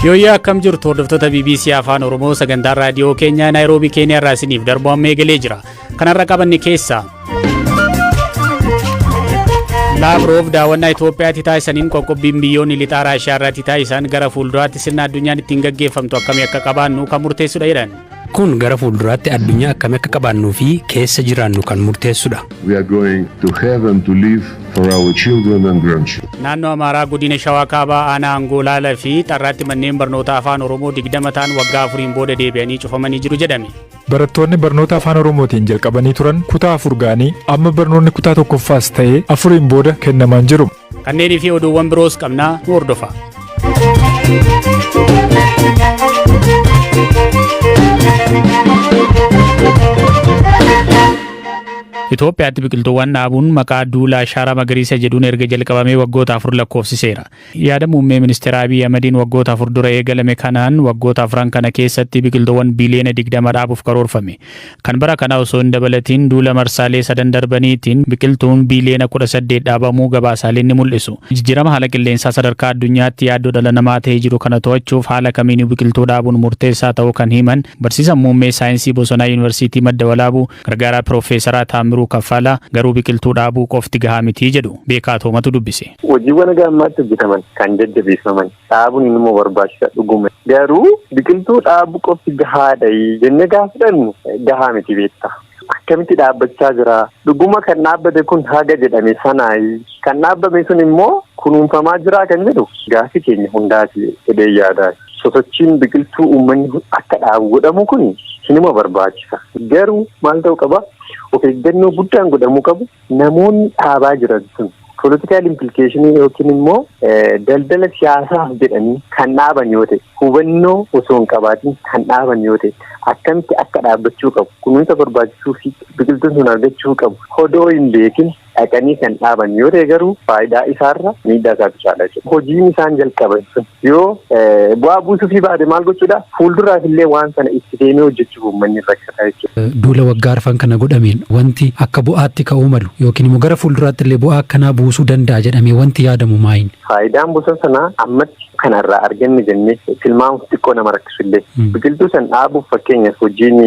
Yooyyaa akkam jirtu hordoftoota BBC Afaan Oromoo sagantaa raadiyoo keenya Naayiroobii Keeniyaa irraa isiniif darbu amma eegalee jira. Kanarra qabanne keessa Laavrov daawwannaa Itoophiyaatti taasisaniin qoqqobbiin biyyoonni lixaa Raashiyaa irratti taasisan gara fuulduraatti sirna addunyaan ittiin gaggeeffamtu akkamii akka qabaannu kan murteessudha jedhan. Kun gara fuulduraatti addunyaa akkamii akka qabaannuu fi keessa jiraannu kan murteessudha. We are going to have and to live for our children and grandchildren. Naannoo Amaaraa godina Shawaa Kaabaa aanaa Angoolaalaa fi Xarraatti manneen barnoota afaan Oromoo 20 ta'an waggaa 4 booda deebi'anii cufamanii jiru jedhame. Barattoonni barnoota afaan Oromootiin jalqabanii turan kutaa 4 ga'anii amma barnoonni kutaa 1ffaas ta'ee 4 booda kennamaan jiru. Kanneenii fi oduuwwan biroos qabnaa nu hordofa. Itoophiyaatti biqiltuuwwan dhaabuun maqaa duula Ashaaraa Magariisa jedhuun erga jalqabamee waggoota 4 lakkoofsiseera. Yaada muummee ministeera Abiy Ahmediin waggoota 4 dura eegalame kanaan waggoota 4 kana keessatti biqiltuuwwan biliyoona 20 dhaabuuf karoorfame. Kan bara kana osoo hin dabalatiin duula marsaalee 3 darbaniitiin biqiltuun biliyoona 18 dhaabamuu gabaasaaleen ni mul'isu. Jijjiirama haala qilleensaa sadarkaa addunyaatti yaaddoo dhala namaa ta'ee jiru kana to'achuuf haala kamiin biqiltuu dhaabuun murteessaa ta'uu kan himan barsiisaan muummee saayinsii bosonaa Yuunivarsiitii Madda Walaabuu gargaaraa Piroofeesaraa Taammiruu Kaffalaa garuu biqiltuu dhaabuu qofti gahaa miti jedhu beekaa Toomatu dubbise. Hojiiwwan gammaatti hojjetaman kan jajjabeeffaman dhaabuun immoo barbaachisaa dhuguma. Garuu biqiltuu dhaabuu qofti gahaadha jennee gaafadhannu gahaa miti beektaa. Akkamitti dhaabbachaa jira? Dhuguma kan dhaabbate kun haga jedhame sanaayi. Kan dhaabbame sun immoo kunuunfamaa jira kan jedhu gaafii keenya hundaati jedhee yaada. Sosochiin biqiltuu uummanni akka dhaabu godhamu kun sinima barbaachisa. Garuu maal ta'uu qaba? Of eeggannoo guddaan godhamuu qabu namoonni dhaabaa jiran sun political implication yookiin immoo daldala siyaasaaf jedhanii kan dhaaban yoo ta'e hubannoo osoo hin qabaatin kan dhaaban yoo ta'e akkamitti akka dhaabbachuu qabu kunuunsa barbaachisuu fi biqiltuun sun argachuu qabu odoo hin beekin dhaqanii kan dhaaban yoo ta'e garuu faayidaa isaarra miidhaa isaatu caala jechuudha. Hojiin isaan jalqaban sun yoo bu'aa buusuu fi baate maal gochuudha fuulduraaf illee waan sana itti deemee hojjechuuf uummanni rakkataa jechuudha. Duula waggaa 4 kana godhameen wanti akka bu'aatti ka'uu malu yookiin immoo gara fuulduraatti illee bu'aa akkanaa buusuu danda'a jedhamee wanti yaadamu maayin? Faayidaan bosona sanaa ammatti kanarraa arganne jennee tilmaamuuf xiqqoo nama rakkisu illee. Biqiltuu san dhaabuuf fakkeenyaaf hojiin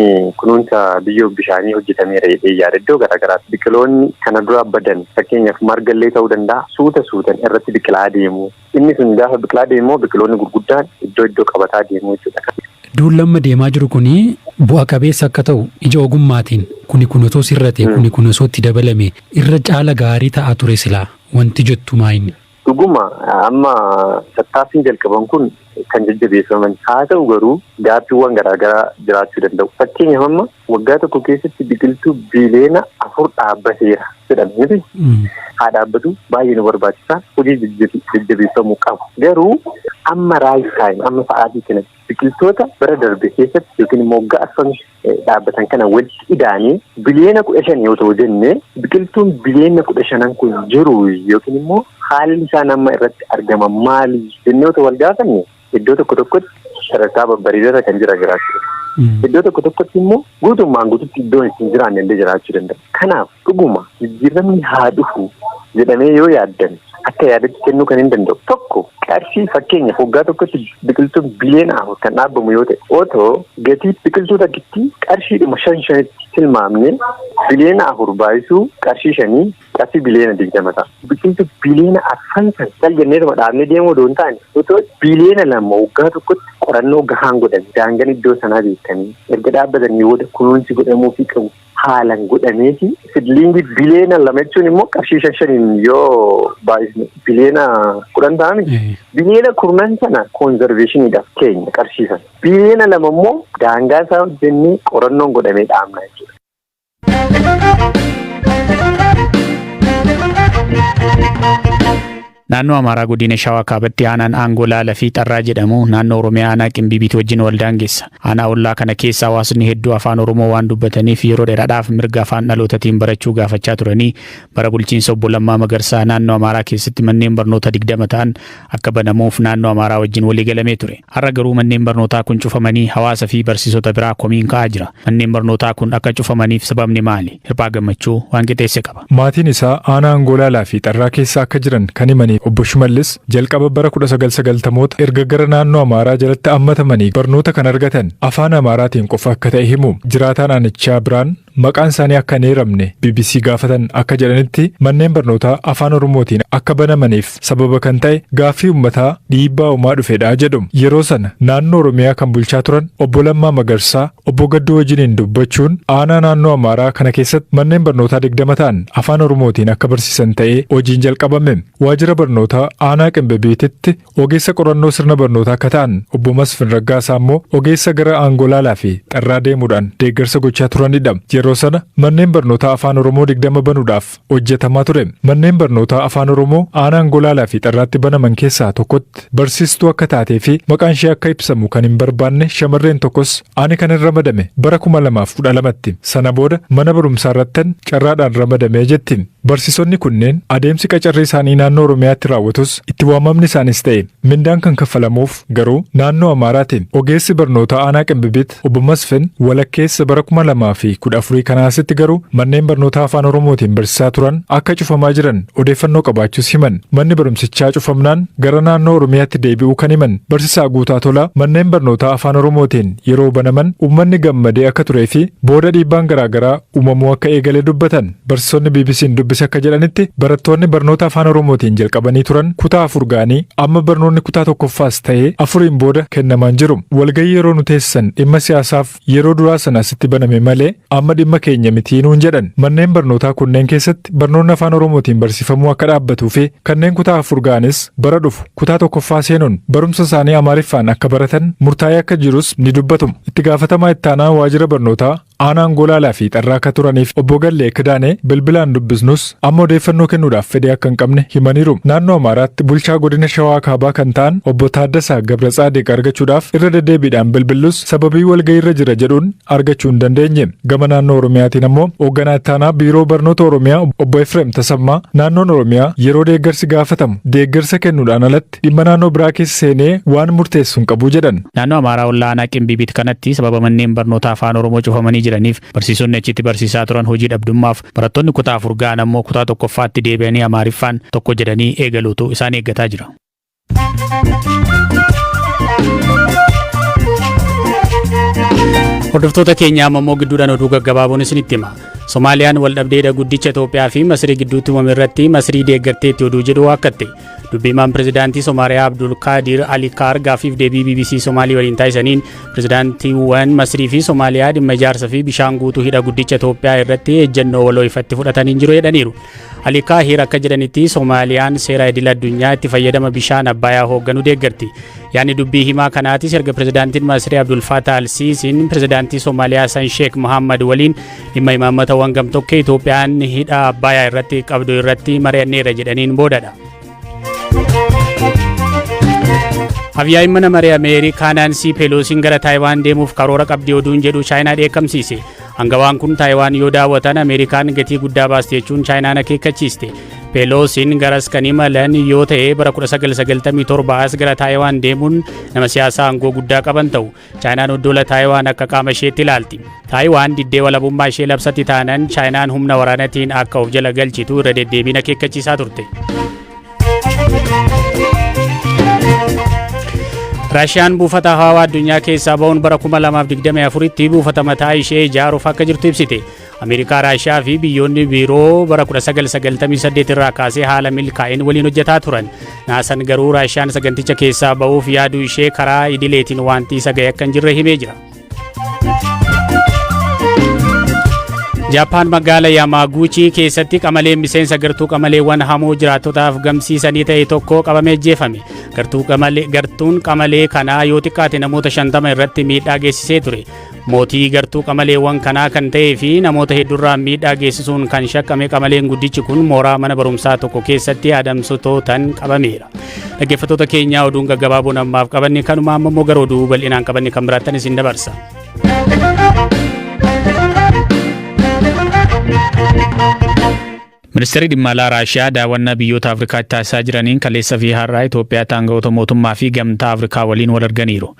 kunuunsa biyyoo bishaanii hojjetameera jedhee yaada iddoo garaagaraatti biqiloonni kana dura badan fakkeenyaaf margallee ta'uu danda'a suutan irratti biqilaa deemu. Inni sun gaafa biqilaa deemu biqiloonni gurguddaan iddoo qabataa deemu jechuudha. Duulli amma deemaa jiru kuni bu'a qabeessa akka ta'u ija ogummaatiin kuni osoo sirrate kuni osoo itti dabalame irra caala gaarii ta'a ture silaa wanti jettu maayini? Dhuguma amma tattaaffiin jalqaban kun kan jajjabeeffaman haa ta'u garuu gaaffiiwwan garaagaraa jiraachuu danda'u. Fakkeenyaaf amma waggaa tokko keessatti biqiltuu biliyoona 4 dhaabbateera jedhamee haa dhaabbatu baay'ee nu barbaachisa. Hojii jajjabeeffamuu qabu. Garuu amma raayit taayim amma sa'aatii kana biqiltoota bara darbe keessatti yookiin immoo waggaa 4 dhaabbatan kana walitti idaanii biliyoona 15 yoo ta'u jennee biqiltuun biliyoona 15 kun jiru yookiin immoo haalli isaan amma irratti argaman maali jennee otoo wal gaafanne iddoo tokkotti sadarkaa babbareedaa kan jiraachuu. Iddoo tokkotti immoo guutummaan guututti iddoon ittiin jiraanne illee jiraachuu danda'a. Kanaaf dhuguma jijjiiramni haa dhufu jedhamee yoo yaaddan akka yaadatti kennuu kan hin danda'u. Tokko qarshii fakkeenyaaf waggaa tokkotti biqiltuun biliyoona 4 kan dhaabamu yoo ta'e otoo gatii biqiltuu tokkitti qarshiidhuma 5 tilmaamne biliyoona 4 baay'isuu qarshii 5 qarshii biliyoona 20 ta'a. Biqiltuu biliyoona 4 salganneetuma dhaabnee deemuu odoo hin taane otoo biliyoona 2 waggaa tokkotti qorannoo gahaan godhame daangaan iddoo sanaa beekanii erga dhaabbatanii booda kunuunsi godhamuu fi qabu haalan godhamee fi sidliingii biliyoona 2 jechuun immoo qarshii 5 yoo baay'isne biliyoona 10 ta'an biliyoona 10 sana koonzerveeshiniidhaaf keenya qarshii sana biliyoona 2 immoo daangaa isaa hojjennee qorannoon godhamee dhaabna jechuudha. Naannoo Amaaraa godina Shawaa Kaabaatti aanaan Angoolaalaa fi Xarraa jedhamu naannoo Oromiyaa aanaa Qimbibiitti wajjin wal daangeessa. Aanaa ollaa kana keessa hawaasni hedduu afaan Oromoo waan dubbataniif yeroo dheeraadhaaf mirga afaan dhalootatiin barachuu gaafachaa turanii bara bulchiinsa obbo Lammaa Magarsaa naannoo Amaaraa keessatti manneen barnoota 20 ta'an akka banamuuf naannoo Amaaraa wajjin walii galamee ture. Har'a garuu manneen barnootaa kun cufamanii hawaasa fi barsiisota biraa komiin ka'aa jira. Manneen barnootaa kun akka cufamaniif sababni maali? Hirphaa Gammachuu waan qixeesse qaba. Maatiin isaa aanaa Angoolaalaa fi Xarraa keessa akka jiran kan himanii Obbo Shimallis jalqaba bara 1990moota erga gara naannoo Amaaraa jalatti hammatamanii barnoota kan argatan afaan Amaaraatiin qofa akka ta'e himu. Jiraataa naannichaa biraan maqaan isaanii akka hin eeramne BBC gaafatan akka jedhanitti manneen barnootaa afaan Oromootiin akka banamaniif sababa kan ta'e gaaffii uummataa dhiibbaa uumaa dhufedha jedhu. Yeroo sana naannoo Oromiyaa kan bulchaa turan obbo Lammaa Magarsaa obbo Gadduu wajjiniin dubbachuun aanaa naannoo Amaaraa kana keessatti manneen barnootaa 20 ta'an afaan Oromootiin akka barsiisan ta'ee hojiin jalqabame. Waajjira barnootaa aanaa Qembebeetitti ogeessa qorannoo sirna barnootaa akka ta'an obbo Masfin Raggaasaa immoo ogeessa gara Aangolaalaa fi Xarraa deemuudhaan deeggarsa gochaa turanidha. Yeroo sana manneen barnootaa afaan Oromoo 20 banuudhaaf hojjetamaa ture. Manneen barnootaa afaan Oromoo aanaa Aangolaalaa fi Xarraatti banaman keessaa tokkotti barsiistuu akka taatee fi maqaan ishee akka ibsamu kan hin barbaanne shamarreen tokkos ani kan hin ramadame bara 2012tti. Sana booda mana barumsaa irrattan carraadhaan ramadamee jetti. Barsiisonni kunneen adeemsi qacarrii isaanii naannoo Oromiyaatti raawwatus itti waamamni isaanis ta'e mindaan kan kaffalamuuf garuu naannoo Amaaraati. Ogeessi barnootaa aanaa Qembebeet obbo Masfin walakkeessa bara 2014 kanaasitti garuu manneen barnootaa afaan Oromootiin barsiisaa turan akka cufamaa jiran odeeffannoo qabaachuus himan. Manni barumsichaa cufamnaan gara naannoo Oromiyaatti deebi'uu kan himan barsiisaa Guutaa Tolaa manneen barnootaa afaan Oromootiin yeroo banaman uummanni gammadee akka turee fi booda dhiibbaan garaagaraa uumamuu akka eegalee dubbatan. Barsiisonni BBC'n dubbise akka jedhanitti barattoonni barnoota afaan Oromootiin jalqabanii turan kutaa 4 ga'anii amma barnoonni kutaa 1ffaas ta'ee 4 booda kennamaan jiru. Walgayii yeroo nu teessisan dhimma siyaasaaf yeroo duraa sanasitti baname malee amma dhimma keenya mitii nuun jedhan. Manneen barnootaa kunneen keessatti barnoonni afaan Oromootiin barsiifamuu akka dhaabbatuu fi kanneen kutaa 4 ga'anis bara dhufu kutaa 1ffaa seenuun barumsa isaanii Amaariffaan akka baratan murtaa'ee akka jirus ni dubbatu. Itti gaafatamaa itti aanaa waajjira barnootaa aanaa Aangolaalaa fi Xarraa akka turaniif obbo Gallee Kidaanee bilbilaan dubbisnus amma odeeffannoo kennuudhaaf fedhii akka hin qabne himaniiru. Naannoo Amaaraatti bulchaa godina Shawaa Kaabaa kan ta'an obbo Taaddasaa Gabratsaadiq argachuudhaaf irra deddeebiidhaan bilbillus sababii walgayiirra jira jedhuun argachuu hin dandeenye. Gama naannoo Oromiyaatiin ammoo hoogganaa itti aanaa biiroo barnoota Oromiyaa obbo Efreem Tasammaa naannoon Oromiyaa yeroo deeggarsi gaafatamu deeggarsa kennuudhaan alatti dhimma naannoo biraa keessa seenee waan murteessu hin qabu jedhan. Naannoo Amaaraa olaanaa Qimbibiit kanatti sababa manneen barnoota afaan Oromoo cufamanii jiraniif barsiisonni achitti barsiisaa turan hojii dhabdummaaf barattoonni kutaa 4 ga'an ammoo kutaa 1ffaatti deebi'anii Amaariffaan tokko jedhanii eegaluutu isaan eeggataa jira. Hordoftoota keenya ammoo gidduudhaan oduu gaggabaaboon isinitti hima. Somaaliyaan waldhabdeedha guddicha Itoophiyaa fi Masrii gidduutti uumame irratti Masrii deeggarteetti oduu jedhu akkatte. Dubbimaan pirezidaantii Somaaliyaa Abdul Qaadir Ali Kaar gaafiif deebii BBC Somaalii waliin taasisaniin pirezidaantiiwwan Masrii fi Somaaliyaa dhimma ijaarsa fi bishaan guutuu hidha guddicha Itoophiyaa irratti ejjennoo waloo ifatti fudhatanii jiru jedhaniiru. Ali Kaahir akka jedhanitti Somaaliyaan seera idil addunyaa itti fayyadama bishaan Abbayyaa hoogganuu deeggarti. Yaani dubbii himaa kanaatis erga pirezidaantiin Masrii Abdul Fattah al-Siisiin pirezidaantii Somaaliyaa San Sheekh Mohammad waliin dhimma imaammataawwan gamtokkee Itoophiyaan hidha Abbayyaa irratti qabdu irratti mari'anneera jedhaniin boodadha. Havyaayin mana maree Ameerikaa Naansi Peloosiin gara Taayiwaan deemuuf karoora qabdi oduun jedhu Chaayinaa dheekkamsiise. Hangawaan kun Taayiwaan yoo daawwatan Ameerikaan gatii guddaa baasti jechuun Chaayinaan akeekkachiiste. Peloosiin garas kan imalan yoo ta'e bara 1997 as gara Taayiwaan deemuun nama siyaasaa aangoo guddaa qaban ta'u. Chaayinaan oddola Taayiwaan akka qaama isheetti ilaalti. Taayiwaan diddee walabummaa ishee labsatti taanan Chaayinaan humna waraanaatiin akka of jala galchitu irra deddeebiin akeekkachiisaa turte. Raashiyaan buufata hawaa addunyaa keessaa ba'uun bara 2024tti buufata mataa ishee ijaaruuf akka jirtu ibsite. Ameerikaa, Raashiyaa fi biyyoonni biroo bara 1998 irraa kaasee haala milkaa'in waliin hojjetaa turan. Naasan garuu Raashiyaan saganticha keessaa ba'uuf yaaduu ishee karaa idileetiin wanti isa ga'e akka hin jirre himee jira. Jaapaan magaalaa Yamaguchi keessatti qamaleen miseensa gartuu qamaleewwan hamoo jiraattotaaf gamsiisanii ta'e tokko qabamee ajjeefame. Gartuun qamalee kanaa yoo xiqqaate namoota 50 irratti miidhaa geessisee ture. Mootii gartuu qamaleewwan kanaa kan ta'ee fi namoota hedduurraa miidhaa geessisuun kan shakkame qamaleen guddichi kun mooraa mana barumsaa tokko keessatti adamsitootaan qabameera. Dhaggeeffattoota keenyaa oduun gaggabaaboon ammaaf qabanne kanuma ammoo gara oduu bal'inaan qabanne kan biraattan isin dabarsa. Ministeerri dhimma alaa Raashiyaa daawwannaa biyyoota Afrikaatti taasisaa jiraniin kaleessa fi har'aa Itoophiyaatti aangawoota mootummaa fi gamtaa Afrikaa waliin wal arganiiru.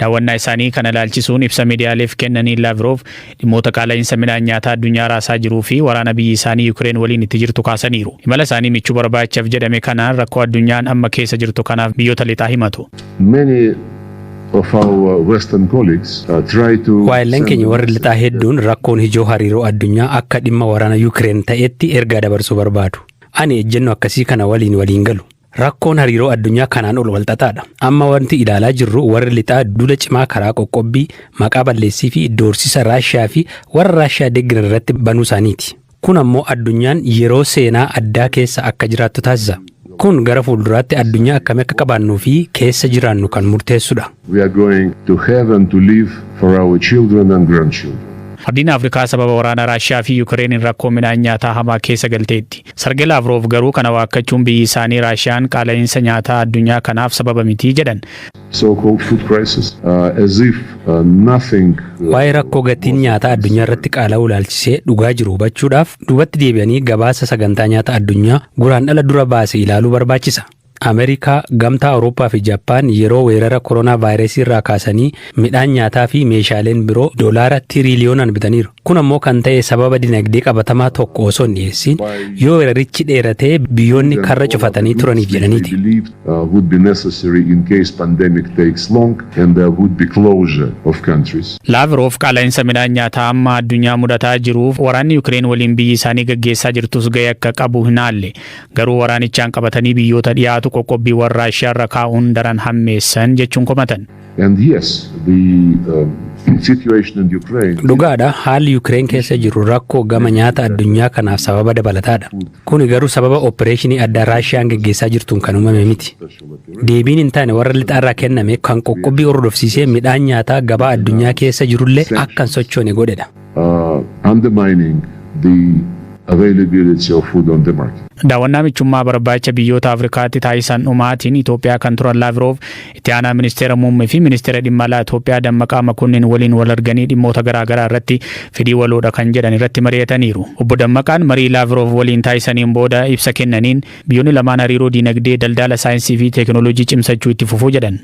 Daawwannaa isaanii kana ilaalchisuun ibsa miidiyaaleef kennaniin Laavrov dhimmoota qaala'insa midhaan nyaataa addunyaa raasaa jiruu fi waraana biyyi isaanii Yukireen waliin itti jirtu kaasaniiru. Imala isaanii michuu barbaachaaf jedhame kanaan rakkoo addunyaan amma keessa jirtu kanaaf biyyoota lixaa himatu. Waayillan keenya warri lixaa hedduun rakkoon ijoo hariiroo addunyaa akka dhimma waraana Yukireen ta'etti ergaa dabarsuu barbaadu. Ani ejjennoo akkasii kana waliin galu. Rakkoon hariiroo addunyaa kanaan ol walxaxaadha. Amma wanti ilaalaa jirru warri lixaa duula cimaa karaa qoqqobbii maqaa balleessii fi doorsisa Raashiyaa fi warra Raashiyaa deeggaran irratti banuu isaaniiti. Kun ammoo addunyaan yeroo seenaa addaa keessa akka jiraattu taasisa. Kun gara fuulduraatti addunyaa akkamii akka qabaannuu fi keessa jiraannu kan murteessudha. We are going to have and to live for our children and grandchildren. Ardiin Afrikaa sababa waraana Raashiyaa fi Yukireen rakkoo midhaan nyaataa hamaa keessa galteetti. Sergey Lavrov garuu kana waakkachuun biyyi isaanii Raashiyaan qaala'insa nyaataa addunyaa kanaaf sababa miti jedhan. So-called food crisis, as if nothing. Waa'ee rakkoo gatiin nyaataa addunyaa irratti qaala'uu ilaalchisee dhugaa jiru hubachuudhaaf duubatti deebi'anii gabaasa sagantaa nyaataa addunyaa guraandhala dura baase ilaaluu barbaachisa. Ameerikaa, gamtaa Awurooppaa fi Jaappaan yeroo weerara koronaa vaayirasii irraa kaasanii midhaan nyaataa fi meeshaaleen biroo doolaara tiriliyoonaan bitaniiru. Kun ammoo kan ta'e sababa dinagdee qabatamaa tokko osoo hin dhiyeessin yoo weerarichi dheeratee biyyoonni karra cufatanii turaniif jedhaniiti. Laavrov qaala'insa midhaan nyaataa amma addunyaa mudataa jiruuf waraanni Yukireen waliin biyyi isaanii gaggeessaa jirtus gahee akka qabu hin haalle. Garuu waraanichaan qabatanii biyyoota dhiyaatu qoqqobbii warra Raashiyaa irra kaa'uun daran hammeessan jechuun komatan. And yes, the situation in Ukraine. Dhugaadha, haalli Yukireen keessa jiru rakkoo gama nyaata addunyaa kanaaf sababa dabalataadha. Kun garuu sababa opereeshinii addaa Raashiyaan gaggeessaa jirtuun kan uumame miti. Deebiin hin taane warra lixaarraa kenname kan qoqqobbii hordofsiisee midhaan nyaataa gabaa addunyaa keessa jirullee akkan sochoone godhedha. Undermining the availability of food on the market. Daawwannaa michummaa barbaacha biyyoota Afrikaatti taasisan dhumaatiin Itoophiyaa kan turan Laavrov itti aanaa ministeera muummee fi ministeera dhimma alaa Itoophiyaa Dammaqaa Makonnin waliin wal arganii dhimmoota garaagaraa irratti fedhii waloodha kan jedhan irratti mari'ataniiru. Obbo Dammaqaan marii Laavrov waliin taasisaniin booda ibsa kennaniin biyyoonni lamaan hariiroo diinagdee, daldala, saayinsii fi teekinooloojii cimsachuu itti fufuu jedhan.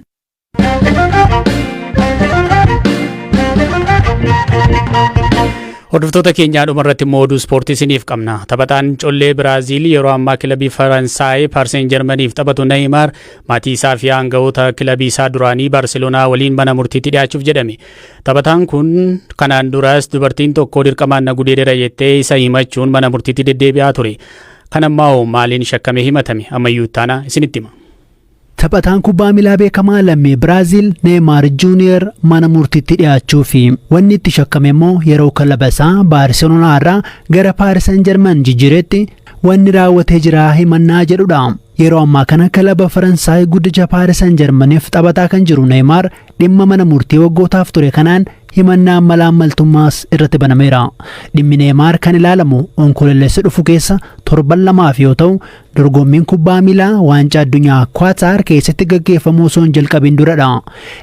Hordoftoota keenyaa dhumarratti immoo oduu ispoortii isiniif qabna. Taphataan collee Biraaziil yeroo ammaa kilabii Faransaay Paris Saint-Germainiif taphatu Neymar maatii isaa fi aangawoota kilabii isaa duraanii Barseloonaa waliin mana murtiitti dhiyaachuuf jedhame. Taphataan kun kanaan duras dubartiin tokko dirqamaan na gudeedera jettee isa himachuun mana murtiitti deddeebi'aa ture. Kan ammoo maaliin shakkamee himatame ammayyuu taana isinitti hima. Taphataan kubbaa miilaa beekamaa lammii Biraaziil Neymar Junior mana murtiitti dhiyaachuu fi wanni itti shakkame immoo yeroo kilaba isaa Baarseloonaa irraa gara Paaris Saint-Germain jijjiiretti wanni raawwatee jira himannaa jedhudha. Yeroo ammaa kana kilaba Faransaay guddicha Paaris Saint-Germainiif taphataa kan jiru Neymar dhimma mana murtii waggootaaf ture kanaan himannaa malaammaltummaas irratti banameera. Dhimmi Neymar kan ilaalamu onkololeessa dhufu keessa torban lamaaf yoo ta'u dorgommiin kubbaa miilaa waancaa addunyaa Qatar keessatti gaggeeffamu osoo hin jalqabin duradha.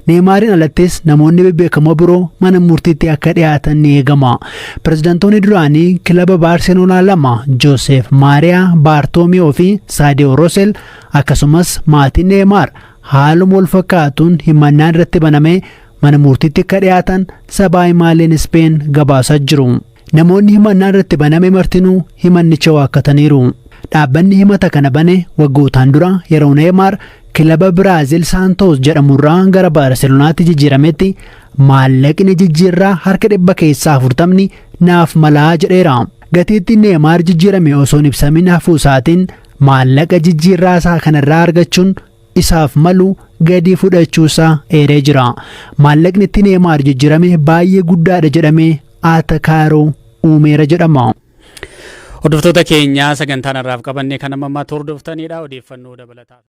Neymarin alattis namoonni bebbeekamoo biroo mana murtiitti akka dhiyaatan ni eegama. Pirezidaantoonni duraanii kilaba Baarseloonaa lama Joosef Maariyaa Baartoomiyoo fi Saadiyoo Roosel akkasumas maatiin Neymar haaluma wal fakkaatuun himannaan irratti banamee mana murtiitti akka dhiyaatan sabaa himaaleen Ispeen gabaasaa jiru. Namoonni himannaan irratti baname martinuu himannicha waakkataniiru. Dhaabbanni himata kana bane waggootaan dura yeroo Neymar kilaba Biraaziil Saantoos jedhamurraa gara Baarseloonaatti jijjiirametti maallaqni jijjiirraa harka 100 keessaa 40 naaf malaa jedheera. Gatiittiin Neymar jijjiirame osoo hin ibsamin hafuu isaatiin maallaqa jijjiirraa isaa kanarraa argachuun isaaf malu gadi fudhachuusaa eeree jira. Maallaqni itti Neymar jijjiirame baay'ee guddaadha jedhamee atakaaroo uumeera jedhama. Hordoftoota keenyaa sagantaan irraaf qabanne kan amma hordoftanidha. Odeeffannoo dabalataa.